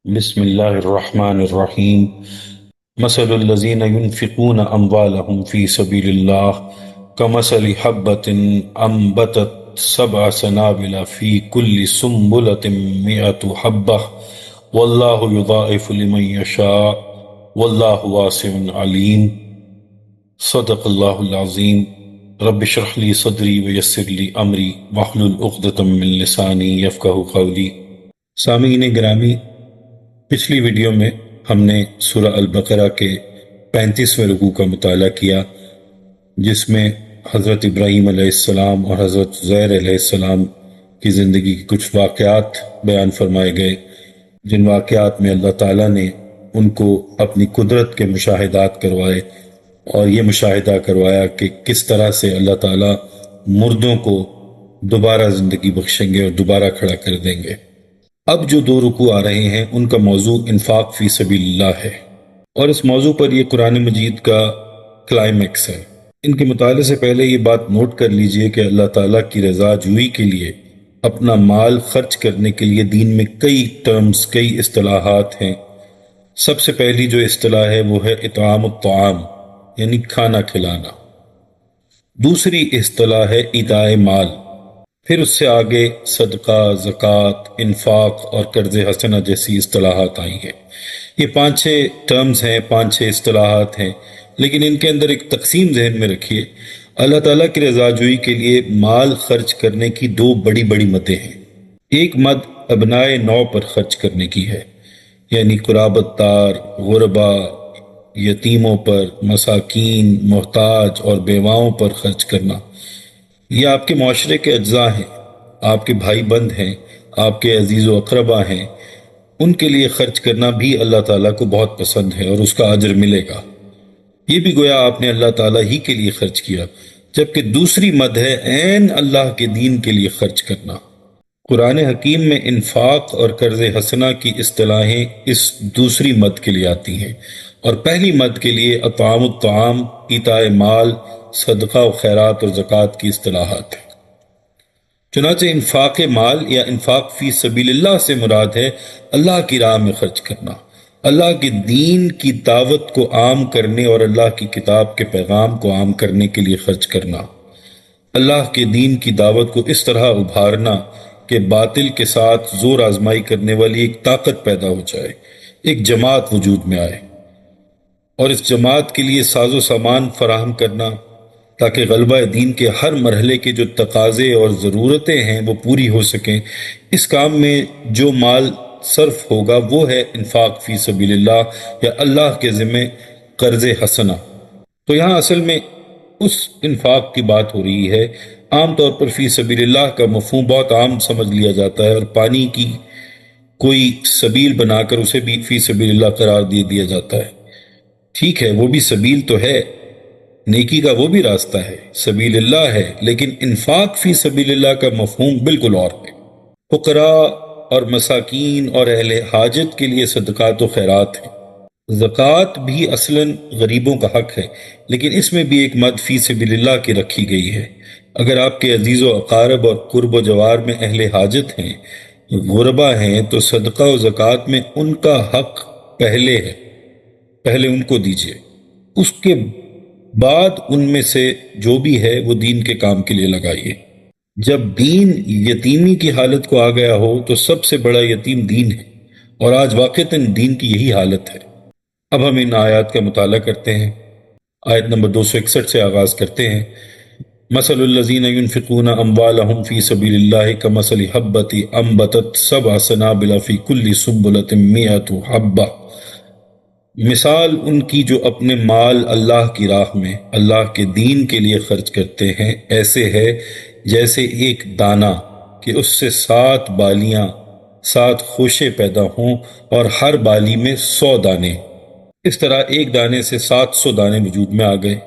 بسم الله الرحمن الرحيم. مثل الذين ينفقون أموالهم في سبيل الله كمثل حبة أنبتت 7 سنابل في كل سنبلة 100 حبة والله يضاعف لمن يشاء والله واسع عليم. صدق الله العظيم. رب اشرح لي صدري ويسر لي أمري واحلل عقدة من لساني يفقهوا قولي. سامعین گرامی، پچھلی ویڈیو میں ہم نے سورہ البقرہ کے 35ویں رکوع کا مطالعہ کیا، جس میں حضرت ابراہیم علیہ السلام اور حضرت عزیر علیہ السلام کی زندگی کے کچھ واقعات بیان فرمائے گئے، جن واقعات میں اللہ تعالیٰ نے ان کو اپنی قدرت کے مشاہدات کروائے اور یہ مشاہدہ کروایا کہ کس طرح سے اللہ تعالیٰ مردوں کو دوبارہ زندگی بخشیں گے اور دوبارہ کھڑا کر دیں گے۔ اب جو 2 رکوع آ رہے ہیں ان کا موضوع انفاق فی سبیل اللہ ہے، اور اس موضوع پر یہ قرآن مجید کا کلائمیکس ہے۔ ان کے مطالعے سے پہلے یہ بات نوٹ کر لیجئے کہ اللہ تعالیٰ کی رضا جوئی کے لیے اپنا مال خرچ کرنے کے لیے دین میں کئی ٹرمز، کئی اصطلاحات ہیں۔ سب سے پہلی جو اصطلاح ہے وہ ہے اطعام الطعام، یعنی کھانا کھلانا۔ دوسری اصطلاح ہے ایتاء مال، پھر اس سے آگے صدقہ، زکوٰۃ، انفاق اور قرض حسنہ جیسی اصطلاحات آئی ہیں۔ یہ 5-6 ٹرمز ہیں، 5-6 اصطلاحات ہیں، لیکن ان کے اندر ایک تقسیم ذہن میں رکھیے۔ اللہ تعالیٰ کی رضا جوئی کے لیے مال خرچ کرنے کی 2 بڑی بڑی مدیں ہیں۔ ایک مد ابنائے نو پر خرچ کرنے کی ہے، یعنی قرابت دار، غربا، یتیموں پر، مساکین، محتاج اور بیواؤں پر خرچ کرنا۔ یہ آپ کے معاشرے کے اجزاء ہیں، آپ کے بھائی بند ہیں، آپ کے عزیز و اقربا ہیں، ان کے لیے خرچ کرنا بھی اللہ تعالیٰ کو بہت پسند ہے اور اس کا اجر ملے گا۔ یہ بھی گویا آپ نے اللہ تعالیٰ ہی کے لیے خرچ کیا۔ جبکہ دوسری مد ہے عین اللہ کے دین کے لیے خرچ کرنا۔ قرآن حکیم میں انفاق اور قرض حسنہ کی اصطلاحیں اس دوسری مد کے لیے آتی ہیں، اور پہلی مد کے لیے اطعام الطعام، ایتاء مال، صدقہ و خیرات اور زکوٰۃ کی اصطلاحات ہیں۔ چنانچہ انفاق مال یا انفاق فی سبیل اللہ سے مراد ہے اللہ کی راہ میں خرچ کرنا، اللہ کے دین کی دعوت کو عام کرنے اور اللہ کی کتاب کے پیغام کو عام کرنے کے لیے خرچ کرنا، اللہ کے دین کی دعوت کو اس طرح ابھارنا کہ باطل کے ساتھ زور آزمائی کرنے والی ایک طاقت پیدا ہو جائے، ایک جماعت وجود میں آئے، اور اس جماعت کے لیے ساز و سامان فراہم کرنا تاکہ غلبہ دین کے ہر مرحلے کے جو تقاضے اور ضرورتیں ہیں وہ پوری ہو سکیں۔ اس کام میں جو مال صرف ہوگا وہ ہے انفاق فی سبیل اللہ یا اللہ کے ذمہ قرض حسنہ۔ تو یہاں اصل میں اس انفاق کی بات ہو رہی ہے۔ عام طور پر فی سبیل اللہ کا مفہوم بہت عام سمجھ لیا جاتا ہے، اور پانی کی کوئی سبیل بنا کر اسے بھی فی سبیل اللہ قرار دیا جاتا ہے۔ ٹھیک ہے، وہ بھی سبیل تو ہے، نیکی کا وہ بھی راستہ ہے، سبیل اللہ ہے، لیکن انفاق فی سبیل اللہ کا مفہوم بالکل اور ہے۔ فقراء اور مساکین اور اہل حاجت کے لیے صدقات و خیرات ہیں۔ زکوٰۃ بھی اصلاً غریبوں کا حق ہے، لیکن اس میں بھی ایک مد فی سبیل اللہ کی رکھی گئی ہے۔ اگر آپ کے عزیز و اقارب اور قرب و جوار میں اہل حاجت ہیں، غربا ہیں، تو صدقہ و زکوٰۃ میں ان کا حق پہلے ہے، پہلے ان کو دیجیے، اس کے بعد ان میں سے جو بھی ہے وہ دین کے کام کے لیے لگائیے۔ جب دین یتیمی کی حالت کو آ گیا ہو تو سب سے بڑا یتیم دین ہے، اور آج واقعتاً دین کی یہی حالت ہے۔ اب ہم ان آیات کا مطالعہ کرتے ہیں۔ آیت نمبر 261 سے آغاز کرتے ہیں۔ مثل الذین ينفقون اموالهم فی سبیل اللہ کمثل حبۃ انبتت 7 سنابل فی کل سنبلۃ 100 حبۃ۔ مثال ان کی جو اپنے مال اللہ کی راہ میں اللہ کے دین کے لیے خرچ کرتے ہیں ایسے ہے جیسے ایک دانہ کہ اس سے 7 بالیاں، 7 خوشے پیدا ہوں، اور ہر بالی میں 100 دانے۔ اس طرح ایک دانے سے 700 دانے وجود میں آ گئے۔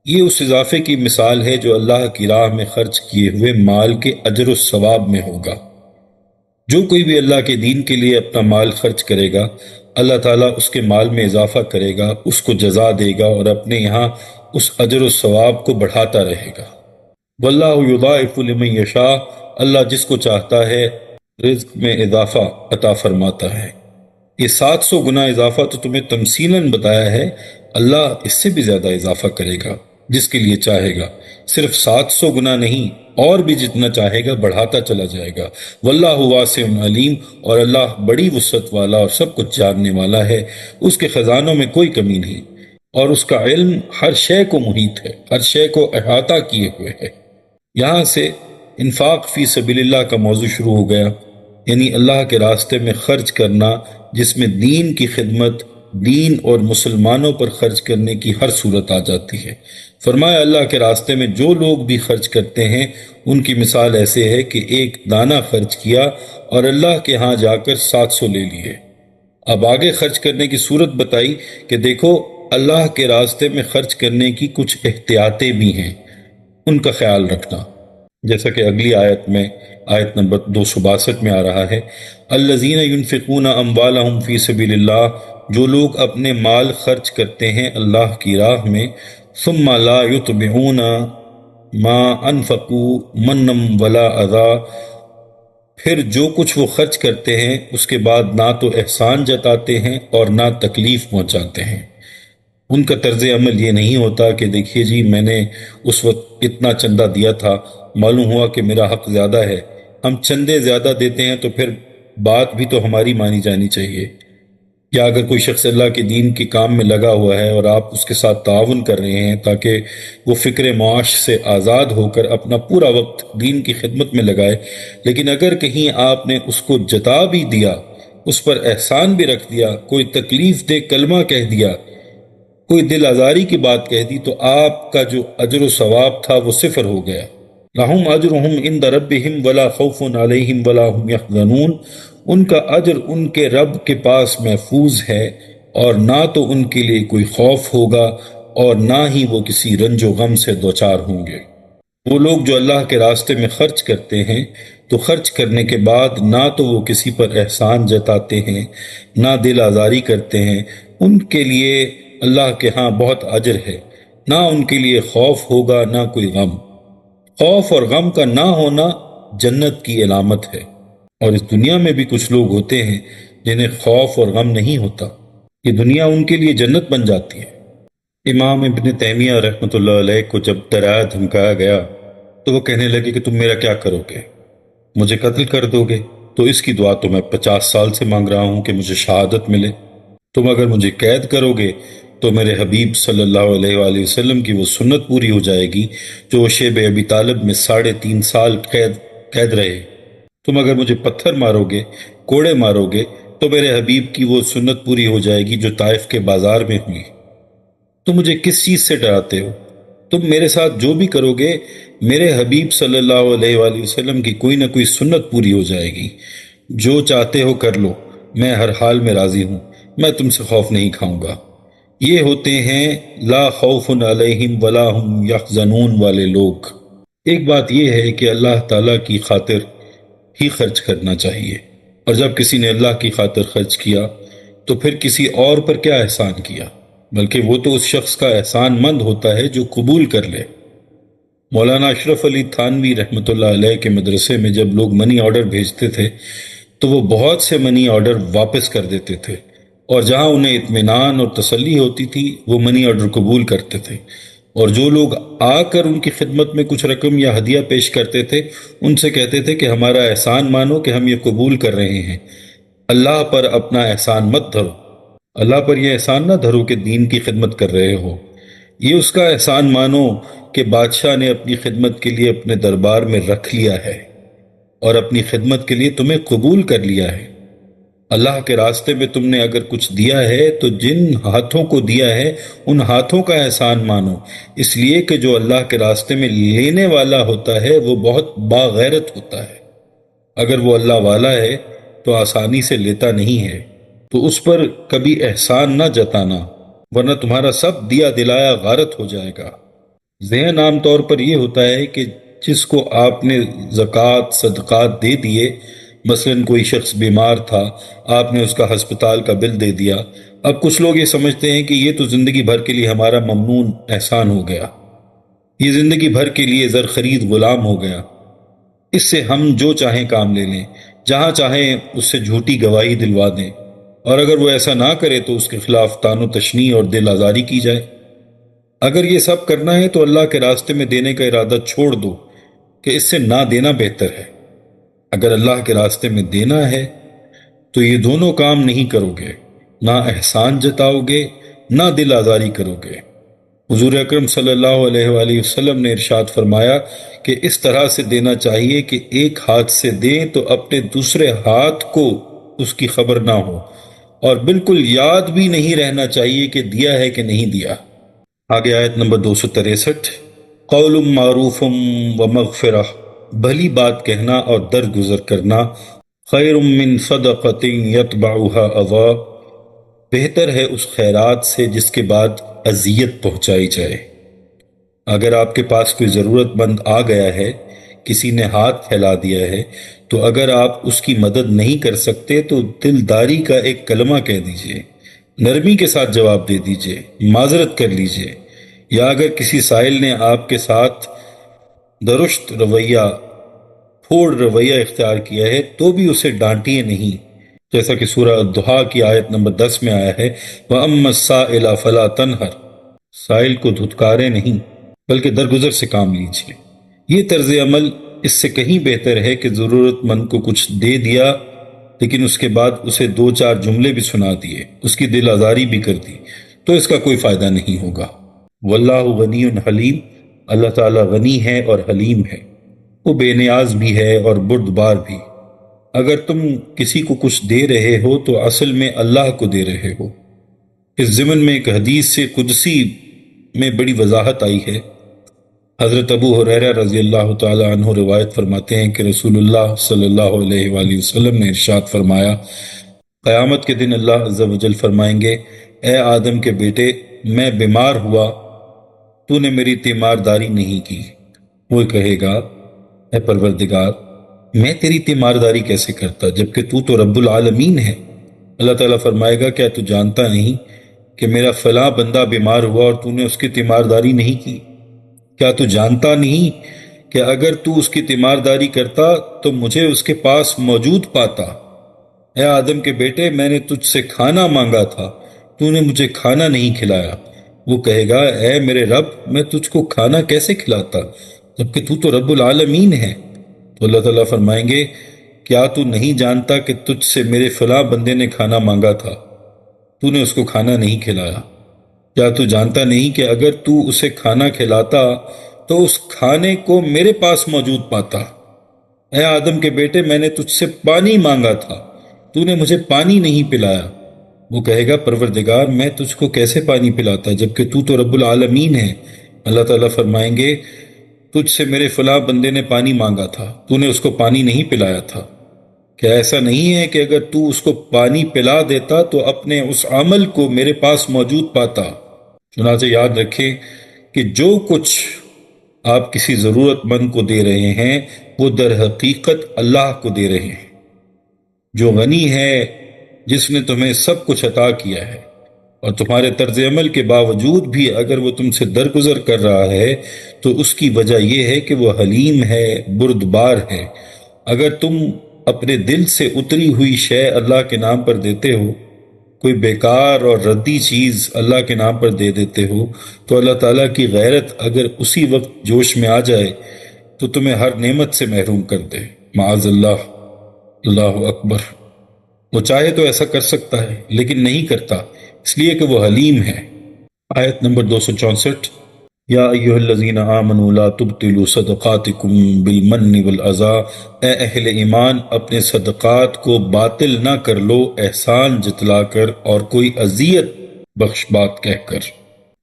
یہ اس اضافے کی مثال ہے جو اللہ کی راہ میں خرچ کیے ہوئے مال کے اجر و ثواب میں ہوگا۔ جو کوئی بھی اللہ کے دین کے لیے اپنا مال خرچ کرے گا، اللہ تعالیٰ اس کے مال میں اضافہ کرے گا، اس کو جزا دے گا، اور اپنے یہاں اس اجر و ثواب کو بڑھاتا رہے گا۔ واللہ یضاعف لمن یشاء، اللہ جس کو چاہتا ہے رزق میں اضافہ عطا فرماتا ہے۔ یہ 700 گنا اضافہ تو تمہیں تمثیلاً بتایا ہے، اللہ اس سے بھی زیادہ اضافہ کرے گا جس کے لیے چاہے گا، صرف 700 گنا نہیں، اور بھی جتنا چاہے گا بڑھاتا چلا جائے گا۔ واللہ واسع علیم، اور اللہ بڑی وسعت والا اور سب کچھ جاننے والا ہے، اس کے خزانوں میں کوئی کمی نہیں، اور اس کا علم ہر شے کو محیط ہے، ہر شے کو احاطہ کیے ہوئے ہے۔ یہاں سے انفاق فی سبیل اللہ کا موضوع شروع ہو گیا، یعنی اللہ کے راستے میں خرچ کرنا، جس میں دین کی خدمت، دین اور مسلمانوں پر خرچ کرنے کی ہر صورت آ جاتی ہے۔ فرمایا اللہ کے راستے میں جو لوگ بھی خرچ کرتے ہیں ان کی مثال ایسے ہے کہ ایک دانہ خرچ کیا اور اللہ کے ہاں جا کر 700 لے لیے۔ اب آگے خرچ کرنے کی صورت بتائی کہ دیکھو اللہ کے راستے میں خرچ کرنے کی کچھ احتیاطیں بھی ہیں، ان کا خیال رکھنا، جیسا کہ اگلی آیت میں، آیت نمبر 262 میں آ رہا ہے، الذین ینفقون اموالہم فی سبیل اللہ، جو لوگ اپنے مال خرچ کرتے ہیں اللہ کی راہ میں، ثم لا یتبعون ما انفقوا منا ولا اذی، پھر جو کچھ وہ خرچ کرتے ہیں اس کے بعد نہ تو احسان جتاتے ہیں اور نہ تکلیف پہنچاتے ہیں۔ ان کا طرز عمل یہ نہیں ہوتا کہ دیکھیے جی میں نے اس وقت اتنا چندہ دیا تھا، معلوم ہوا کہ میرا حق زیادہ ہے، ہم چندے زیادہ دیتے ہیں تو پھر بات بھی تو ہماری مانی جانی چاہیے۔ یا اگر کوئی شخص اللہ کے دین کے کام میں لگا ہوا ہے اور آپ اس کے ساتھ تعاون کر رہے ہیں تاکہ وہ فکر معاش سے آزاد ہو کر اپنا پورا وقت دین کی خدمت میں لگائے، لیکن اگر کہیں آپ نے اس کو جتا بھی دیا، اس پر احسان بھی رکھ دیا، کوئی تکلیف دہ کلمہ کہہ دیا، کوئی دل آزاری کی بات کہہ دی، تو آپ کا جو اجر و ثواب تھا وہ صفر ہو گیا۔ لَهُمْ أَجْرُهُمْ عِنْدَ رَبِّهِمْ وَلَا خَوْفٌ عَلَيْهِمْ وَلَا هُمْ يَحْزَنُونَ، ان کا اجر ان کے رب کے پاس محفوظ ہے، اور نہ تو ان کے لیے کوئی خوف ہوگا اور نہ ہی وہ کسی رنج و غم سے دوچار ہوں گے۔ وہ لوگ جو اللہ کے راستے میں خرچ کرتے ہیں تو خرچ کرنے کے بعد نہ تو وہ کسی پر احسان جتاتے ہیں، نہ دل آزاری کرتے ہیں، ان کے لیے اللہ کے ہاں بہت اجر ہے، نہ ان کے لیے خوف ہوگا نہ کوئی غم۔ خوف اور غم کا نہ ہونا جنت کی علامت ہے، اور اس دنیا میں بھی کچھ لوگ ہوتے ہیں جنہیں خوف اور غم نہیں ہوتا، یہ دنیا ان کے لیے جنت بن جاتی ہے۔ امام ابن تیمیہ رحمۃ اللہ علیہ کو جب ڈرایا دھمکایا گیا تو وہ کہنے لگے کہ تم میرا کیا کرو گے؟ مجھے قتل کر دو گے تو اس کی دعا تو میں 50 سال سے مانگ رہا ہوں کہ مجھے شہادت ملے۔ تم اگر مجھے قید کرو گے تو میرے حبیب صلی اللہ علیہ وآلہ وسلم کی وہ سنت پوری ہو جائے گی جو وہ شیب ابی طالب میں 3.5 سال قید رہے۔ تم اگر مجھے پتھر مارو گے، کوڑے مارو گے، تو میرے حبیب کی وہ سنت پوری ہو جائے گی جو طائف کے بازار میں ہوئی۔ تم مجھے کس چیز سے ڈراتے ہو؟ تم میرے ساتھ جو بھی کرو گے میرے حبیب صلی اللہ علیہ وآلہ وسلم کی کوئی نہ کوئی سنت پوری ہو جائے گی۔ جو چاہتے ہو کر لو، میں ہر حال میں راضی ہوں، میں تم سے خوف نہیں کھاؤں گا۔ یہ ہوتے ہیں لا خوف علیہم ولا ہم یحزنون والے لوگ۔ ایک بات یہ ہے کہ اللہ تعالیٰ کی خاطر ہی خرچ کرنا چاہیے، اور جب کسی نے اللہ کی خاطر خرچ کیا تو پھر کسی اور پر کیا احسان کیا، بلکہ وہ تو اس شخص کا احسان مند ہوتا ہے جو قبول کر لے۔ مولانا اشرف علی تھانوی رحمۃ اللہ علیہ کے مدرسے میں جب لوگ منی آرڈر بھیجتے تھے تو وہ بہت سے منی آرڈر واپس کر دیتے تھے، اور جہاں انہیں اطمینان اور تسلی ہوتی تھی وہ منی آرڈر قبول کرتے تھے، اور جو لوگ آ کر ان کی خدمت میں کچھ رقم یا ہدیہ پیش کرتے تھے ان سے کہتے تھے کہ ہمارا احسان مانو کہ ہم یہ قبول کر رہے ہیں، اللہ پر اپنا احسان مت دھرو، اللہ پر یہ احسان نہ دھرو کہ دین کی خدمت کر رہے ہو، یہ اس کا احسان مانو کہ بادشاہ نے اپنی خدمت کے لیے اپنے دربار میں رکھ لیا ہے اور اپنی خدمت کے لیے تمہیں قبول کر لیا ہے۔ اللہ کے راستے میں تم نے اگر کچھ دیا ہے تو جن ہاتھوں کو دیا ہے ان ہاتھوں کا احسان مانو، اس لیے کہ جو اللہ کے راستے میں لینے والا ہوتا ہے وہ بہت باغیرت ہوتا ہے۔ اگر وہ اللہ والا ہے تو آسانی سے لیتا نہیں ہے، تو اس پر کبھی احسان نہ جتانا، ورنہ تمہارا سب دیا دلایا غارت ہو جائے گا۔ ذہن عام طور پر یہ ہوتا ہے کہ جس کو آپ نے زکوٰۃ صدقات دے دیے، مثلا کوئی شخص بیمار تھا، آپ نے اس کا ہسپتال کا بل دے دیا، اب کچھ لوگ یہ سمجھتے ہیں کہ یہ تو زندگی بھر کے لیے ہمارا ممنون احسان ہو گیا، یہ زندگی بھر کے لیے زر خرید غلام ہو گیا، اس سے ہم جو چاہیں کام لے لیں، جہاں چاہیں اس سے جھوٹی گواہی دلوا دیں، اور اگر وہ ایسا نہ کرے تو اس کے خلاف تان و تشنیع اور دل آزاری کی جائے۔ اگر یہ سب کرنا ہے تو اللہ کے راستے میں دینے کا ارادہ چھوڑ دو کہ اس سے نہ دینا بہتر ہے۔ اگر اللہ کے راستے میں دینا ہے تو یہ دونوں کام نہیں کرو گے، نہ احسان جتاؤ گے نہ دل آزاری کرو گے۔ حضور اکرم صلی اللہ علیہ وآلہ وسلم نے ارشاد فرمایا کہ اس طرح سے دینا چاہیے کہ ایک ہاتھ سے دیں تو اپنے دوسرے ہاتھ کو اس کی خبر نہ ہو، اور بالکل یاد بھی نہیں رہنا چاہیے کہ دیا ہے کہ نہیں دیا۔ آگے آیت نمبر 263، قول معروف و مغفرہ، بھلی بات کہنا اور درگزر کرنا، خیر من صدقۃ یتبعها اذی، بہتر ہے اس خیرات سے جس کے بعد اذیت پہنچائی جائے۔ اگر آپ کے پاس کوئی ضرورت مند آ گیا ہے، کسی نے ہاتھ پھیلا دیا ہے، تو اگر آپ اس کی مدد نہیں کر سکتے تو دلداری کا ایک کلمہ کہہ دیجئے، نرمی کے ساتھ جواب دے دیجئے، معذرت کر لیجئے، یا اگر کسی سائل نے آپ کے ساتھ درست رویہ، پھوڑ رویہ اختیار کیا ہے تو بھی اسے ڈانٹیے نہیں، جیسا کہ سورہ الضحیٰ کی آیت نمبر 10 میں آیا ہے، وَأَمَّا السَّائِلَ فَلَا تَنْهَرْ، سائل کو دھتکارے نہیں بلکہ درگزر سے کام لیجیے۔ یہ طرز عمل اس سے کہیں بہتر ہے کہ ضرورت مند کو کچھ دے دیا لیکن اس کے بعد اسے دو چار جملے بھی سنا دیے، اس کی دل آزاری بھی کر دی، تو اس کا کوئی فائدہ نہیں ہوگا۔ واللہ غنی حلیم، اللہ تعالیٰ غنی ہے اور حلیم ہے، وہ بے نیاز بھی ہے اور بردبار بھی۔ اگر تم کسی کو کچھ دے رہے ہو تو اصل میں اللہ کو دے رہے ہو۔ اس ضمن میں ایک حدیث سے قدسی میں بڑی وضاحت آئی ہے۔ حضرت ابو ہریرہ رضی اللہ تعالی عنہ روایت فرماتے ہیں کہ رسول اللہ صلی اللہ علیہ وآلہ وسلم نے ارشاد فرمایا، قیامت کے دن اللہ عز و جل فرمائیں گے، اے آدم کے بیٹے، میں بیمار ہوا، تو نے میری تیمارداری نہیں کی۔ وہ کہے گا، اے پروردگار، میں تیری تیمارداری کیسے کرتا جبکہ تو رب العالمین ہے۔ اللہ تعالیٰ فرمائے گا، کیا تو جانتا نہیں کہ میرا فلاں بندہ بیمار ہوا اور تو نے اس کی تیمارداری نہیں کی؟ کیا تو جانتا نہیں کہ اگر تو اس کی تیمارداری کرتا تو مجھے اس کے پاس موجود پاتا؟ اے آدم کے بیٹے، میں نے تجھ سے کھانا مانگا تھا، تو نے مجھے کھانا نہیں کھلایا۔ وہ کہے گا، اے میرے رب، میں تجھ کو کھانا کیسے کھلاتا جبکہ تو رب العالمین ہے؟ تو اللہ تعالیٰ فرمائیں گے، کیا تو نہیں جانتا کہ تجھ سے میرے فلاں بندے نے کھانا مانگا تھا، تو نے اس کو کھانا نہیں کھلایا؟ کیا تو جانتا نہیں کہ اگر تو اسے کھانا کھلاتا تو اس کھانے کو میرے پاس موجود پاتا؟ اے آدم کے بیٹے، میں نے تجھ سے پانی مانگا تھا، تو نے مجھے پانی نہیں پلایا۔ وہ کہے گا، پروردگار، میں تجھ کو کیسے پانی پلاتا جبکہ تو رب العالمین ہے؟ اللہ تعالیٰ فرمائیں گے، تجھ سے میرے فلاں بندے نے پانی مانگا تھا، تو نے اس کو پانی نہیں پلایا تھا۔ کیا ایسا نہیں ہے کہ اگر تو اس کو پانی پلا دیتا تو اپنے اس عمل کو میرے پاس موجود پاتا؟ چنانچہ یاد رکھیں کہ جو کچھ آپ کسی ضرورت مند کو دے رہے ہیں وہ در حقیقت اللہ کو دے رہے ہیں، جو غنی ہے، جس نے تمہیں سب کچھ عطا کیا ہے، اور تمہارے طرز عمل کے باوجود بھی اگر وہ تم سے درگزر کر رہا ہے تو اس کی وجہ یہ ہے کہ وہ حلیم ہے، بردبار ہے۔ اگر تم اپنے دل سے اتری ہوئی شے اللہ کے نام پر دیتے ہو، کوئی بیکار اور ردی چیز اللہ کے نام پر دے دیتے ہو، تو اللہ تعالیٰ کی غیرت اگر اسی وقت جوش میں آ جائے تو تمہیں ہر نعمت سے محروم کر دے، معاذ اللہ۔ اللہ اکبر۔ وہ چاہے تو ایسا کر سکتا ہے لیکن نہیں کرتا، اس لیے کہ وہ حلیم ہے۔ آیت نمبر 264، یا ایہا الذین آمنوا لا تبطلوا صدقاتکم بالمن والاذی، اے اہل ایمان، اپنے صدقات کو باطل نہ کر لو احسان جتلا کر اور کوئی اذیت بخش بات کہہ کر۔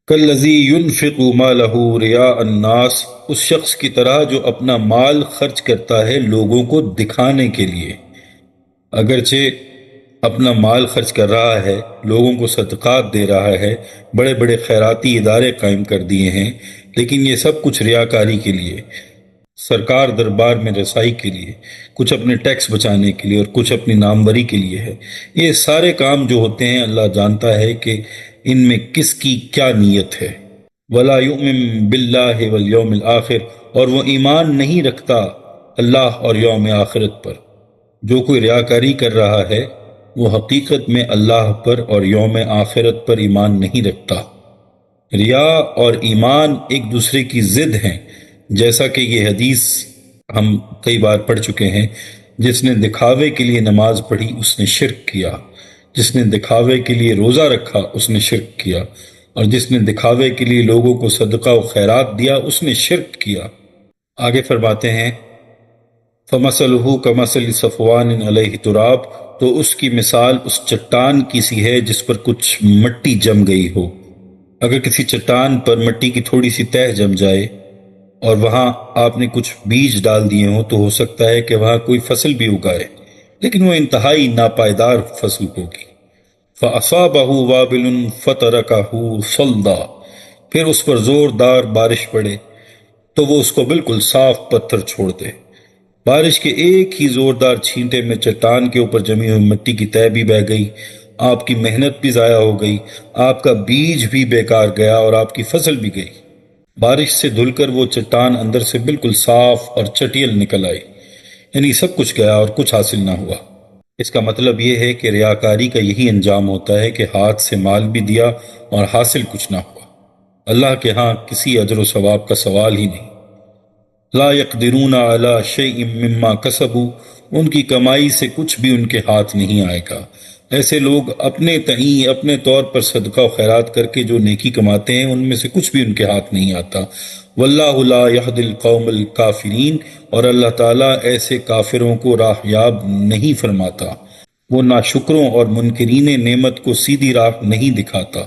کالذی ينفق مالہ رئاء الناس، اس شخص کی طرح جو اپنا مال خرچ کرتا ہے لوگوں کو دکھانے کے لیے۔ اگرچہ اپنا مال خرچ کر رہا ہے، لوگوں کو صدقات دے رہا ہے، بڑے بڑے خیراتی ادارے قائم کر دیے ہیں، لیکن یہ سب کچھ ریاکاری کے لیے، سرکار دربار میں رسائی کے لیے، کچھ اپنے ٹیکس بچانے کے لیے اور کچھ اپنی ناموری کے لیے ہے۔ یہ سارے کام جو ہوتے ہیں اللہ جانتا ہے کہ ان میں کس کی کیا نیت ہے۔ وَلَا يُؤْمِن بِاللَّهِ وَالْيَوْمِ الْآخِرِ، اور وہ ایمان نہیں رکھتا اللہ اور یوم آخرت پر۔ جو کوئی ریاکاری کر رہا ہے وہ حقیقت میں اللہ پر اور یوم آخرت پر ایمان نہیں رکھتا۔ ریا اور ایمان ایک دوسرے کی ضد ہیں، جیسا کہ یہ حدیث ہم کئی بار پڑھ چکے ہیں۔ جس نے دکھاوے کے لیے نماز پڑھی اس نے شرک کیا، جس نے دکھاوے کے لیے روزہ رکھا اس نے شرک کیا، اور جس نے دکھاوے کے لیے لوگوں کو صدقہ و خیرات دیا اس نے شرک کیا۔ آگے فرماتے ہیں فَمَثَلُهُ كَمَثَلِ صَفْوَانٍ عَلَيْهِ تُرَابٌ، تو اس کی مثال اس چٹان کی سی ہے جس پر کچھ مٹی جم گئی ہو۔ اگر کسی چٹان پر مٹی کی تھوڑی سی تہ جم جائے اور وہاں آپ نے کچھ بیج ڈال دیے ہوں تو ہو سکتا ہے کہ وہاں کوئی فصل بھی اگائے، لیکن وہ انتہائی ناپائیدار فصل ہوگی۔ فَأَصَابَهُ وَابِلٌ فَتَرَكَهُ صَلْدًا، پھر اس پر زوردار بارش پڑے تو وہ اس کو بالکل صاف پتھر چھوڑ دے۔ بارش کے ایک ہی زوردار چھینٹے میں چٹان کے اوپر جمی ہوئی مٹی کی تہ بھی بہہ گئی، آپ کی محنت بھی ضائع ہو گئی، آپ کا بیج بھی بیکار گیا اور آپ کی فصل بھی گئی۔ بارش سے دھل کر وہ چٹان اندر سے بالکل صاف اور چٹیل نکل آئی، یعنی سب کچھ گیا اور کچھ حاصل نہ ہوا۔ اس کا مطلب یہ ہے کہ ریاکاری کا یہی انجام ہوتا ہے کہ ہاتھ سے مال بھی دیا اور حاصل کچھ نہ ہوا۔ اللہ کے ہاں کسی اجر و ثواب کا سوال ہی نہیں۔ لا يقدرون على شيء مما كسبوا، ان کی کمائی سے کچھ بھی ان کے ہاتھ نہیں آئے گا۔ ایسے لوگ اپنے تئیں اپنے طور پر صدقہ و خیرات کر کے جو نیکی کماتے ہیں ان میں سے کچھ بھی ان کے ہاتھ نہیں آتا۔ واللہ لا يهدي القوم الكافرین، اور اللہ تعالیٰ ایسے کافروں کو راہ یاب نہیں فرماتا، وہ ناشکروں اور منکرین نعمت کو سیدھی راہ نہیں دکھاتا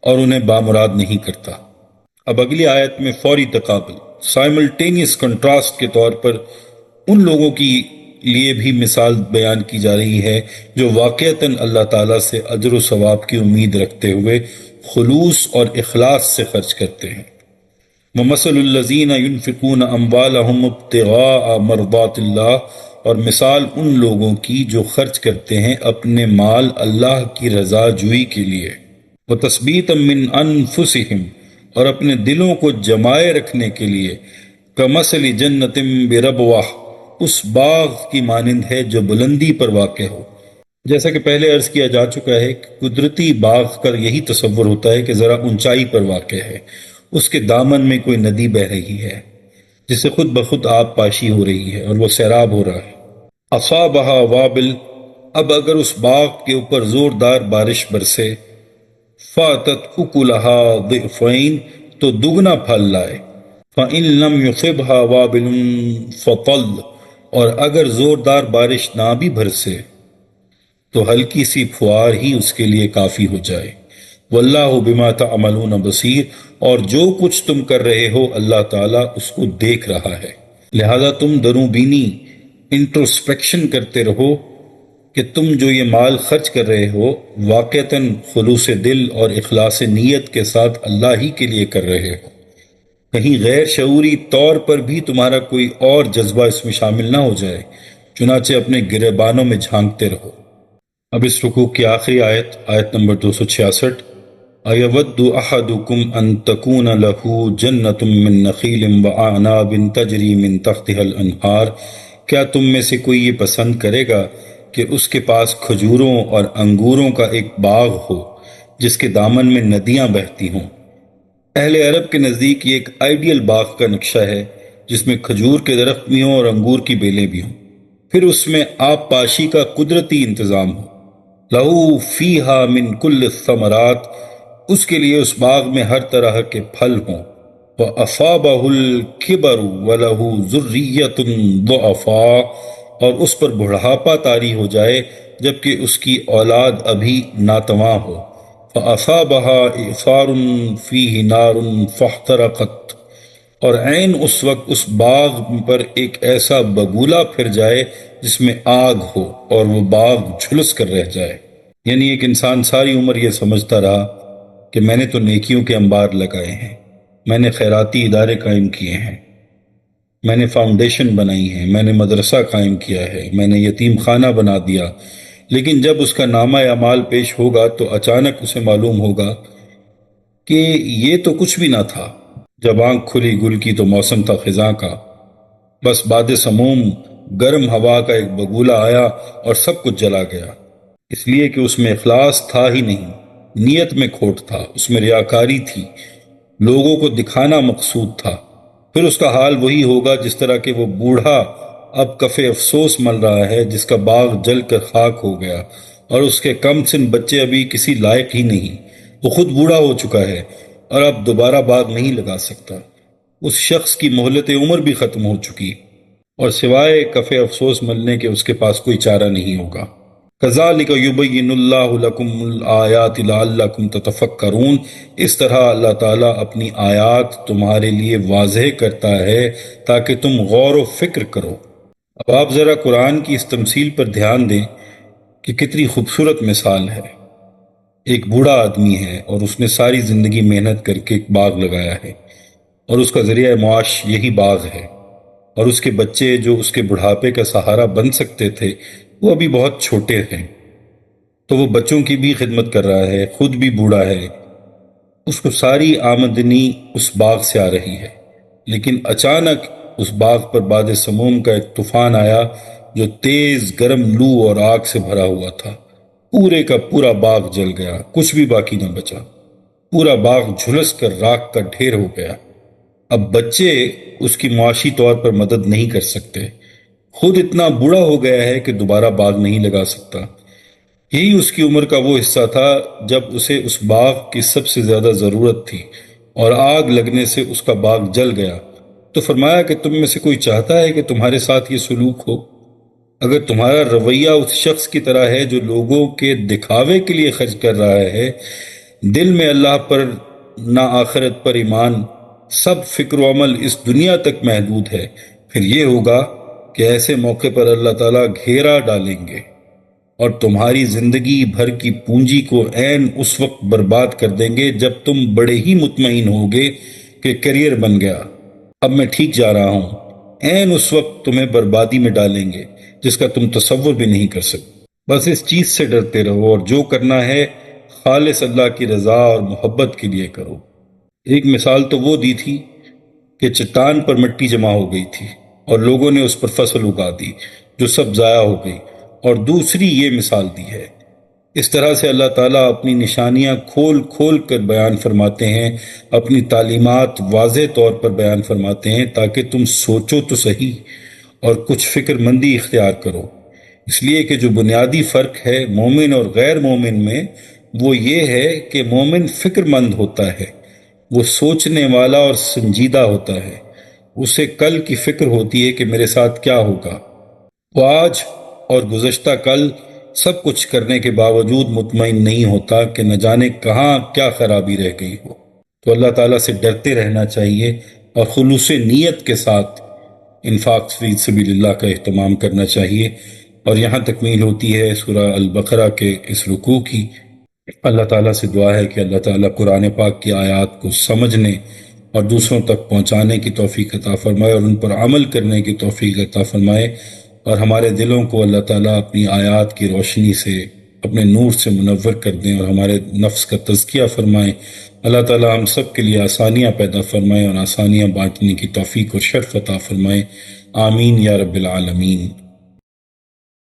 اور انہیں بامراد نہیں کرتا۔ اب اگلی آیت میں فوری تقابل، سائملٹینیس کنٹراسٹ کے طور پر ان لوگوں کی لیے بھی مثال بیان کی جا رہی ہے جو واقعتاً اللہ تعالیٰ سے اجر و ثواب کی امید رکھتے ہوئے خلوص اور اخلاص سے خرچ کرتے ہیں۔ وَمَثَلُ الَّذِينَ يُنْفِقُونَ أَمْوَالَهُمُ ابْتِغَاءَ مَرْضَاتِ اللَّهِ، اور مثال ان لوگوں کی جو خرچ کرتے ہیں اپنے مال اللہ کی رضا جوئی کے لیے، وَتَثْبِيتًا مِّنْ أَنفُسِهِمْ، اور اپنے دلوں کو جمائے رکھنے کے لیے، کمثل جنت بربوہ، اس باغ کی مانند ہے جو بلندی پر واقع ہو۔ جیسا کہ پہلے عرض کیا جا چکا ہے کہ قدرتی باغ کا یہی تصور ہوتا ہے کہ ذرا اونچائی پر واقع ہے، اس کے دامن میں کوئی ندی بہہ رہی ہے جس سے خود بخود آب پاشی ہو رہی ہے اور وہ سیراب ہو رہا ہے۔ اصابہا وابل، اب اگر اس باغ کے اوپر زوردار بارش برسے، فاتت اکلہا ضعفین، تو دگنا پھل لائے، فَإِن لَمْ يُصِبْهَا وَابِلٌ فَطَلٌّ، اور اگر زوردار بارش نہ بھی برسے تو ہلکی سی پھوار ہی اس کے لیے کافی ہو جائے۔ واللہ بما تعملون بصیر، اور جو کچھ تم کر رہے ہو اللہ تعالیٰ اس کو دیکھ رہا ہے، لہذا تم دروں بینی انٹروسپیکشن کرتے رہو کہ تم جو یہ مال خرچ کر رہے ہو واقعتاً خلوص دل اور اخلاص نیت کے ساتھ اللہ ہی کے لیے کر رہے ہو، کہیں غیر شعوری طور پر بھی تمہارا کوئی اور جذبہ اس میں شامل نہ ہو جائے، چنانچہ اپنے گریبانوں میں جھانکتے رہو۔ اب اس رکوع کی آخری آیت، آیت نمبر 266، اَيَوَدُّ أَحَدُكُمْ أَن تَكُونَ لَهُ جَنَّةٌ مِّن نَخِيلٍ وَأَعْنَابٍ تَجْرِي مِن تَحْتِهَا الْأَنْهَارُ، کیا تم میں سے کوئی یہ پسند کرے گا کہ اس کے پاس کھجوروں اور انگوروں کا ایک باغ ہو جس کے دامن میں ندیاں بہتی ہوں؟ اہل عرب کے نزدیک یہ ایک آئیڈیل باغ کا نقشہ ہے جس میں کھجور کے درخت بھی ہوں اور انگور کی بیلیں بھی ہوں، پھر اس میں آب پاشی کا قدرتی انتظام ہو۔ لَهُ فِيهَا مِن كُلِّ الثَّمَرَاتِ، اس کے لیے اس باغ میں ہر طرح کے پھل ہوں۔ وَأَصَابَهُ الْكِبَرُ وَلَهُ ذُرِّيَّةٌ ضُعَفَاءُ، اور اس پر بڑھاپا طاری ہو جائے جبکہ اس کی اولاد ابھی ناتواں ہو۔ فَأَصَابَهَا إِعْصَارٌ فِيهِ نَارٌ فَاحْتَرَقَتْ، اور عین اس وقت اس باغ پر ایک ایسا بگولا پھر جائے جس میں آگ ہو اور وہ باغ جھلس کر رہ جائے۔ یعنی ایک انسان ساری عمر یہ سمجھتا رہا کہ میں نے تو نیکیوں کے انبار لگائے ہیں، میں نے خیراتی ادارے قائم کیے ہیں، میں نے فاؤنڈیشن بنائی ہے، میں نے مدرسہ قائم کیا ہے، میں نے یتیم خانہ بنا دیا، لیکن جب اس کا نامہ اعمال پیش ہوگا تو اچانک اسے معلوم ہوگا کہ یہ تو کچھ بھی نہ تھا۔ جب آنکھ کھلی گل کی تو موسم تھا خزاں کا، بس باد سموم گرم ہوا کا ایک بگولا آیا اور سب کچھ جلا گیا۔ اس لیے کہ اس میں اخلاص تھا ہی نہیں، نیت میں کھوٹ تھا، اس میں ریاکاری تھی، لوگوں کو دکھانا مقصود تھا۔ پھر اس کا حال وہی ہوگا جس طرح کہ وہ بوڑھا اب کف افسوس مل رہا ہے جس کا باغ جل کر خاک ہو گیا، اور اس کے کم سن بچے ابھی کسی لائق ہی نہیں، وہ خود بوڑھا ہو چکا ہے اور اب دوبارہ باغ نہیں لگا سکتا۔ اس شخص کی مہلت عمر بھی ختم ہو چکی، اور سوائے کف افسوس ملنے کے اس کے پاس کوئی چارہ نہیں ہوگا۔ کذالک یبین اللہ لکم الآیات لعلکم تتفکرون، اس طرح اللہ تعالیٰ اپنی آیات تمہارے لیے واضح کرتا ہے تاکہ تم غور و فکر کرو۔ اب آپ ذرا قرآن کی اس تمثیل پر دھیان دیں کہ کتنی خوبصورت مثال ہے۔ ایک بوڑھا آدمی ہے اور اس نے ساری زندگی محنت کر کے ایک باغ لگایا ہے، اور اس کا ذریعہ معاش یہی باغ ہے، اور اس کے بچے جو اس کے بڑھاپے کا سہارا بن سکتے تھے وہ ابھی بہت چھوٹے ہیں، تو وہ بچوں کی بھی خدمت کر رہا ہے، خود بھی بوڑھا ہے، اس کو ساری آمدنی اس باغ سے آ رہی ہے۔ لیکن اچانک اس باغ پر باد سموم کا ایک طوفان آیا جو تیز گرم لو اور آگ سے بھرا ہوا تھا۔ پورے کا پورا باغ جل گیا، کچھ بھی باقی نہ بچا، پورا باغ جھلس کر راکھ کا ڈھیر ہو گیا۔ اب بچے اس کی معاشی طور پر مدد نہیں کر سکتے، خود اتنا بوڑھا ہو گیا ہے کہ دوبارہ باغ نہیں لگا سکتا۔ یہی اس کی عمر کا وہ حصہ تھا جب اسے اس باغ کی سب سے زیادہ ضرورت تھی، اور آگ لگنے سے اس کا باغ جل گیا۔ تو فرمایا کہ تم میں سے کوئی چاہتا ہے کہ تمہارے ساتھ یہ سلوک ہو؟ اگر تمہارا رویہ اس شخص کی طرح ہے جو لوگوں کے دکھاوے کے لیے خرچ کر رہا ہے، دل میں اللہ پر نہ آخرت پر ایمان، سب فکر و عمل اس دنیا تک محدود ہے، پھر یہ ہوگا کہ ایسے موقع پر اللہ تعالیٰ گھیرا ڈالیں گے اور تمہاری زندگی بھر کی پونجی کو عین اس وقت برباد کر دیں گے جب تم بڑے ہی مطمئن ہوگے کہ کیریئر بن گیا، اب میں ٹھیک جا رہا ہوں۔ عین اس وقت تمہیں بربادی میں ڈالیں گے جس کا تم تصور بھی نہیں کر سکتے۔ بس اس چیز سے ڈرتے رہو اور جو کرنا ہے خالص اللہ کی رضا اور محبت کے لیے کرو۔ ایک مثال تو وہ دی تھی کہ چٹان پر مٹی جمع ہو گئی تھی اور لوگوں نے اس پر فصل اگا دی جو سب ضائع ہو گئی، اور دوسری یہ مثال دی ہے۔ اس طرح سے اللہ تعالیٰ اپنی نشانیاں کھول کھول کر بیان فرماتے ہیں، اپنی تعلیمات واضح طور پر بیان فرماتے ہیں تاکہ تم سوچو تو صحیح اور کچھ فکر مندی اختیار کرو۔ اس لیے کہ جو بنیادی فرق ہے مومن اور غیر مومن میں وہ یہ ہے کہ مومن فکر مند ہوتا ہے، وہ سوچنے والا اور سنجیدہ ہوتا ہے، اسے کل کی فکر ہوتی ہے کہ میرے ساتھ کیا ہوگا۔ وہ آج اور گزشتہ کل سب کچھ کرنے کے باوجود مطمئن نہیں ہوتا کہ نہ جانے کہاں کیا خرابی رہ گئی ہو۔ تو اللہ تعالیٰ سے ڈرتے رہنا چاہیے اور خلوص نیت کے ساتھ انفاق فی سبیل اللہ کا اہتمام کرنا چاہیے۔ اور یہاں تکمیل ہوتی ہے سورہ البقرہ کے اس رکوع کی۔ اللہ تعالیٰ سے دعا ہے کہ اللہ تعالیٰ قرآن پاک کی آیات کو سمجھنے اور دوسروں تک پہنچانے کی توفیق عطا فرمائے اور ان پر عمل کرنے کی توفیق عطا فرمائے، اور ہمارے دلوں کو اللہ تعالیٰ اپنی آیات کی روشنی سے اپنے نور سے منور کر دیں اور ہمارے نفس کا تزکیہ فرمائیں۔ اللہ تعالیٰ ہم سب کے لیے آسانیاں پیدا فرمائیں اور آسانیاں بانٹنے کی توفیق اور شرف عطا فرمائیں۔ آمین یا رب العالمین۔